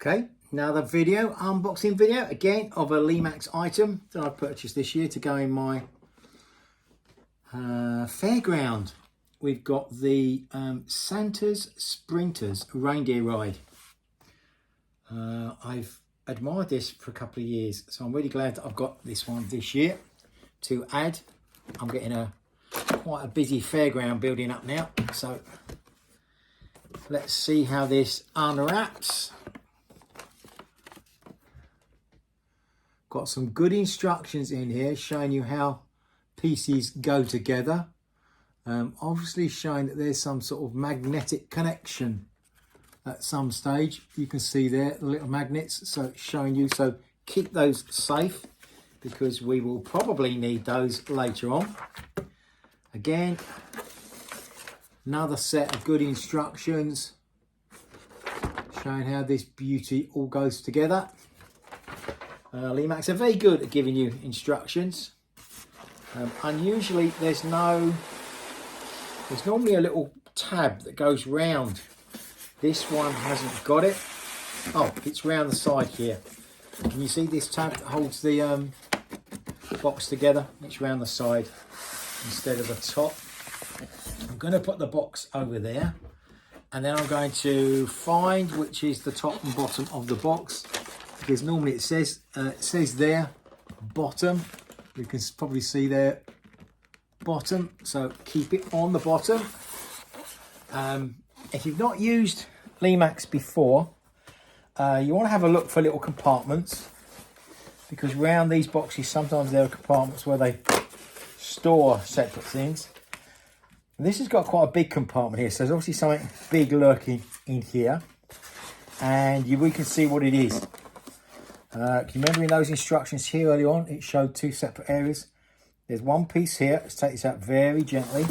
Okay, another video, unboxing video, again of a Lemax item that I purchased this year to go in my fairground. We've got the Santa's Sprinters reindeer ride. I've admired this for a couple of years, so I'm really glad that I've got this one this year to add. I'm getting quite a busy fairground building up now, so let's see how this unwraps. Got some good instructions in here showing you how pieces go together. Obviously showing that there's some sort of magnetic connection at some stage. You can see there the little magnets, so it's showing you, so keep those safe because we will probably need those later on. Again, another set of good instructions showing how this beauty all goes together. Lemax are very good at giving you instructions. Unusually, there's normally a little tab that goes round. This one hasn't got it. Oh, it's round the side here. Can you see this tab that holds the box together? It's round the side instead of the top. I'm going to put the box over there, and then I'm going to find which is the top and bottom of the box, because normally it says there bottom. You can probably see there bottom, so keep it on the bottom. If you've not used Lemax before, you want to have a look for little compartments, because around these boxes sometimes there are compartments where they store separate things. And this has got quite a big compartment here, so there's obviously something big lurking in here, and we can see what it is. Can you remember in those instructions here early on, it showed two separate areas. There's one piece here. Let's take this out very gently.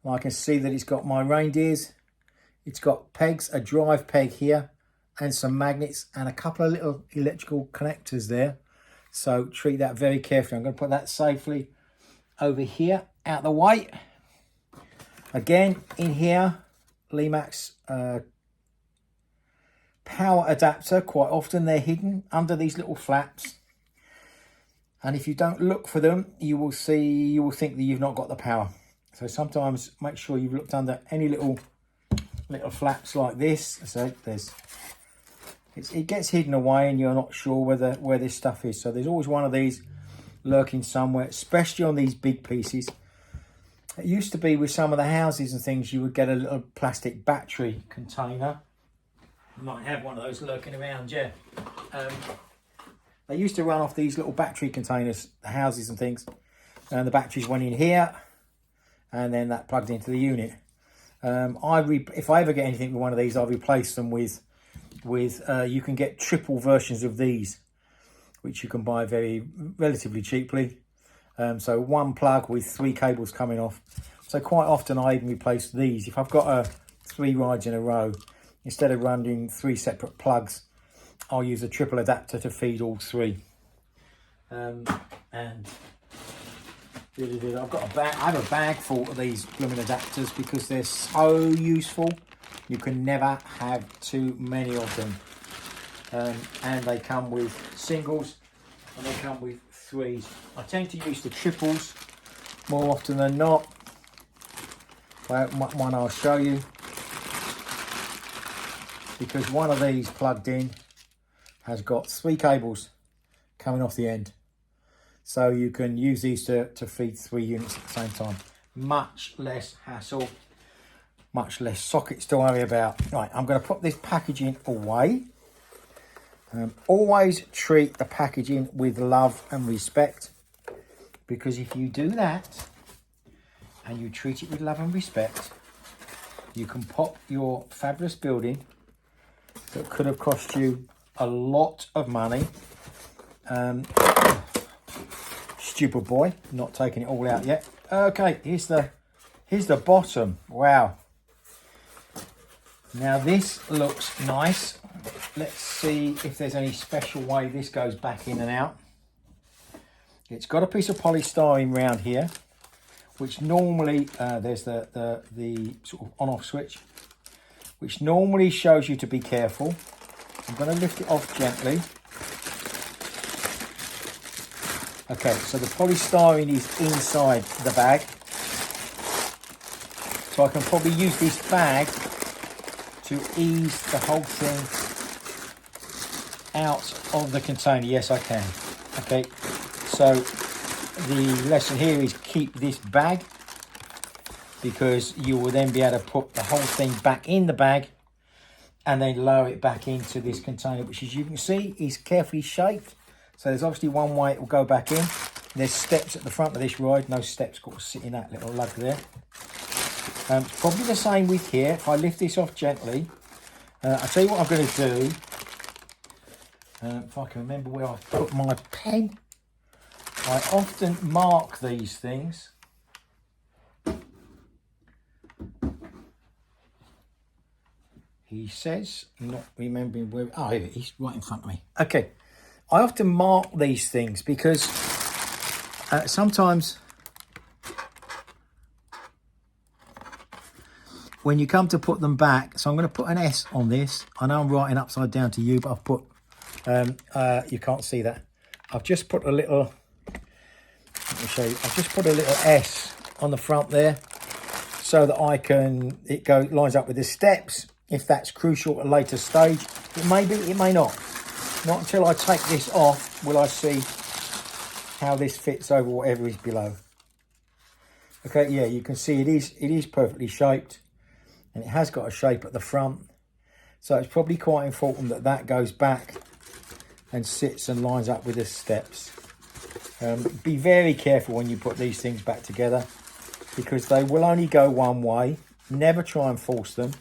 And I can see that it's got my reindeers. It's got pegs, a drive peg here, and some magnets, and a couple of little electrical connectors there. So treat that very carefully. I'm going to put that safely over here, out the way. Again, in here, Lemax power adapter. Quite often they're hidden under these little flaps, and if you don't look for them, you will think that you've not got the power. So sometimes make sure you've looked under any little flaps like this. So it gets hidden away and you're not sure where this stuff is. So there's always one of these lurking somewhere, especially on these big pieces. It used to be with some of the houses and things, you would get a little plastic battery container. You might have one of those lurking around, yeah. They used to run off these little battery containers, the houses and things, and the batteries went in here, and then that plugged into the unit. If I ever get anything with one of these, I'll replace them with you can get triple versions of these, which you can buy relatively cheaply. So one plug with 3 cables coming off. So quite often I even replace these. If I've got 3 rides in a row, instead of running 3 separate plugs, I'll use a triple adapter to feed all 3. And I've got I have a bag full of these blooming adapters because they're so useful. You can never have too many of them. And they come with singles and they come with 3s. I tend to use the triples more often than not. One I'll show you, because one of these plugged in has got 3 cables coming off the end, so you can use these to feed 3 units at the same time. Much less hassle, much less sockets to worry about. Right, I'm going to put this packaging away. Always treat the packaging with love and respect, because if you do that and you treat it with love and respect, you can pop your fabulous building that could have cost you a lot of money. Stupid boy, not taking it all out yet. Okay, here's the bottom. Wow. Now this looks nice. Let's see if there's any special way this goes back in and out. It's got a piece of polystyrene round here, which normally there's the sort of on-off switch, which normally shows you to be careful. I'm going to lift it off gently. Okay, so the polystyrene is inside the bag. So I can probably use this bag to ease the whole thing out of the container. Yes, I can. Okay, so the lesson here is keep this bag, because you will then be able to put the whole thing back in the bag and then lower it back into this container, which, as you can see, is carefully shaped. So there's obviously one way it will go back in. There's steps at the front of this ride. No steps got to sit in that little lug there. It's probably the same with here. If I lift this off gently, I'll tell you what I'm going to do. If I can remember where I put my pen. I often mark these things. He says, not remembering where. Oh, here it is, right in front of me. Okay, I often mark these things because sometimes when you come to put them back, so I'm going to put an S on this. I know I'm writing upside down to you, but I've put, you can't see that. I've just put a little, let me show you, I've just put a little S on the front there so that I can, lines up with the steps. If that's crucial at a later stage, it may be, it may not. Not until I take this off will I see how this fits over whatever is below. Okay, yeah, you can see it is perfectly shaped, and it has got a shape at the front. So it's probably quite important that that goes back and sits and lines up with the steps. Be very careful when you put these things back together, because they will only go one way. Never try and force them.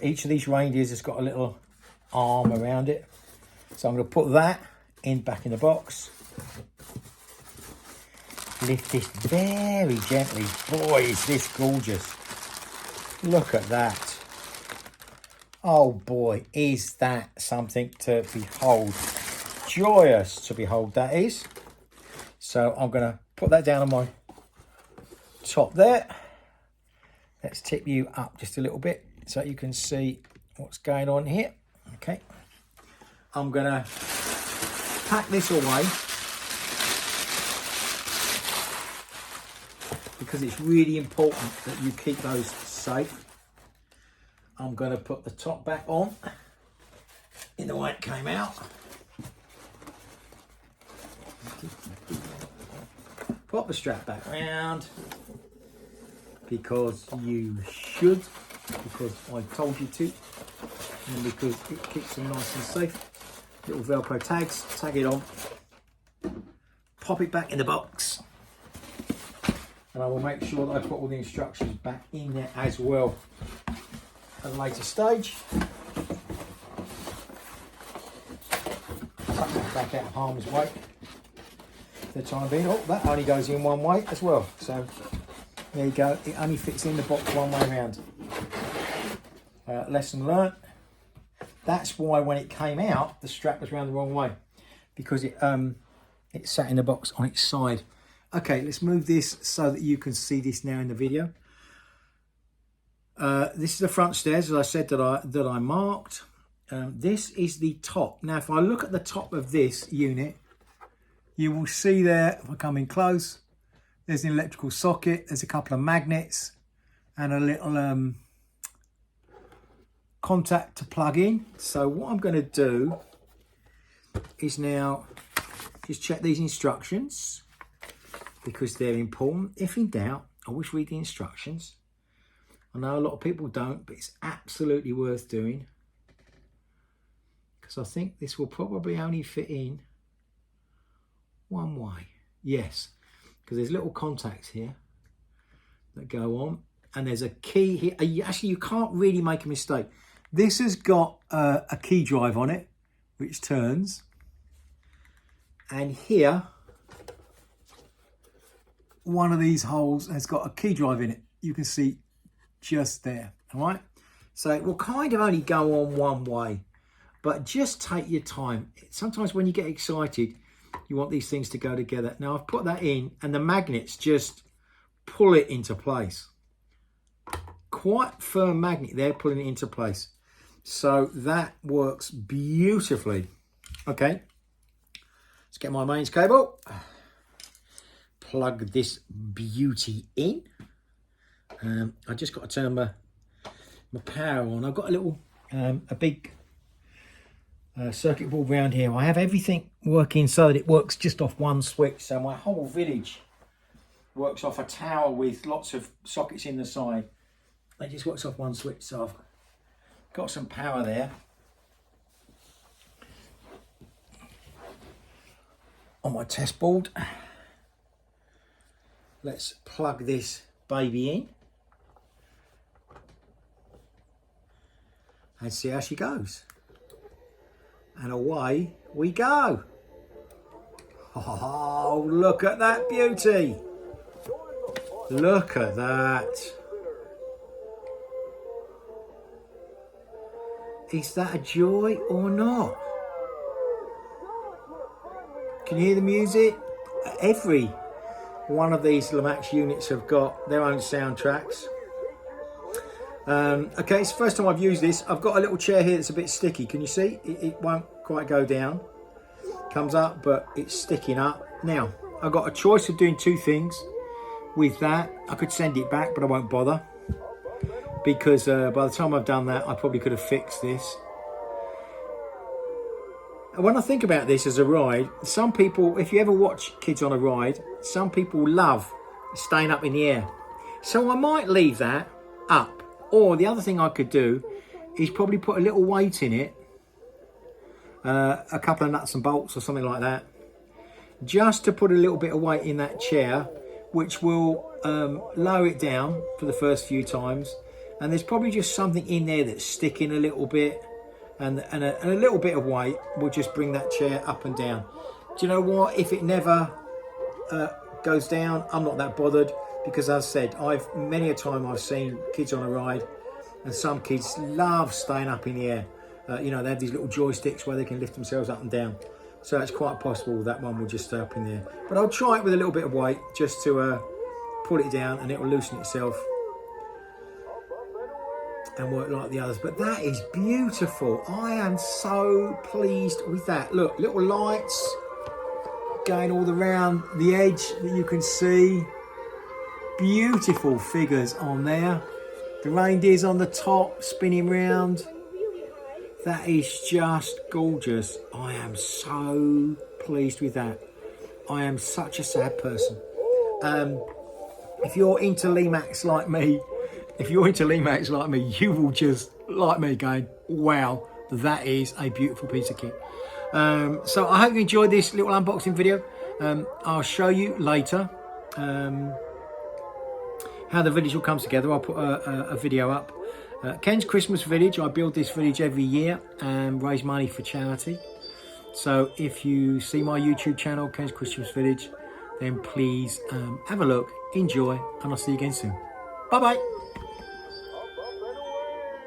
Each of these reindeers has got a little arm around it. So I'm going to put that back in the box. Lift this very gently. Boy, is this gorgeous. Look at that. Oh boy, is that something to behold. Joyous to behold, that is. So I'm going to put that down on my top there. Let's tip you up just a little bit so you can see what's going on here. Okay, I'm going to pack this away because it's really important that you keep those safe. I'm going to put the top back on in the way it came out. Pop the strap back around because you should, because I told you to, and because it keeps them nice and safe. Little Velcro tags, tag it on, pop it back in the box, and I will make sure that I put all the instructions back in there as well at a later stage. Tuck that back out of harm's way for the time being. Oh, that only goes in one way as well, so there you go, it only fits in the box one way around. Lesson learnt. That's why when it came out, the strap was around the wrong way, because it sat in the box on its side. Okay, let's move this so that you can see this now in the video. This is the front stairs, as I said, that I marked. This is the top. Now, if I look at the top of this unit, you will see there, if I come in close, there's an electrical socket, there's a couple of magnets, and a little contact to plug in. So what I'm going to do is now just check these instructions, because they're important. If in doubt, always read the instructions. I know a lot of people don't, but it's absolutely worth doing, because I think this will probably only fit in one way. Yes, because there's little contacts here that go on, and there's a key here. Actually, you can't really make a mistake. This has got a key drive on it, which turns, and here, one of these holes has got a key drive in it. You can see just there, all right? So it will kind of only go on one way, but just take your time. Sometimes when you get excited, you want these things to go together. Now I've put that in, and the magnets just pull it into place. Quite firm magnet there, pulling it into place. So that works beautifully. Okay, let's get my mains cable. Plug this beauty in. I just got to turn my power on. I've got a little, a big circuit board around here. I have everything working so that it works just off one switch. So my whole village works off a tower with lots of sockets in the side. It just works off one switch. So I've got some power there. On my test board. Let's plug this baby in and see how she goes. And away we go. Oh, look at that beauty. Look at that. Is that a joy or not? Can you hear the music? Every one of these Lemax units have got their own soundtracks. Okay, it's the first time I've used this. I've got a little chair here that's a bit sticky. Can you see? It won't quite go down. Comes up, but it's sticking up. Now, I've got a choice of doing two things with that. I could send it back, but I won't bother. Because by the time I've done that, I probably could have fixed this. And when I think about this as a ride, some people, if you ever watch kids on a ride, some people love staying up in the air. So I might leave that up. Or the other thing I could do is probably put a little weight in it, a couple of nuts and bolts or something like that, just to put a little bit of weight in that chair, which will lower it down for the first few times. And there's probably just something in there that's sticking a little bit, and a little bit of weight will just bring that chair up and down. Do you know what? If it never goes down, I'm not that bothered, because as I said, many a time I've seen kids on a ride, and some kids love staying up in the air. You know, they have these little joysticks where they can lift themselves up and down. So it's quite possible that one will just stay up in there. But I'll try it with a little bit of weight just to pull it down, and it will loosen itself and work like the others. But that is beautiful. I am so pleased with that. Look, little lights going all around the edge that you can see. Beautiful figures on there. The reindeers on the top spinning round. That is just gorgeous. I am so pleased with that. I am such a sad person. If you're into Lemax like me, you will just, like me, going, wow, that is a beautiful piece of kit. So I hope you enjoyed this little unboxing video. I'll show you later how the village all comes together. I'll put a video up. Ken's Christmas Village. I build this village every year and raise money for charity. So if you see my YouTube channel, Ken's Christmas Village, then please have a look, enjoy, and I'll see you again soon. Bye bye.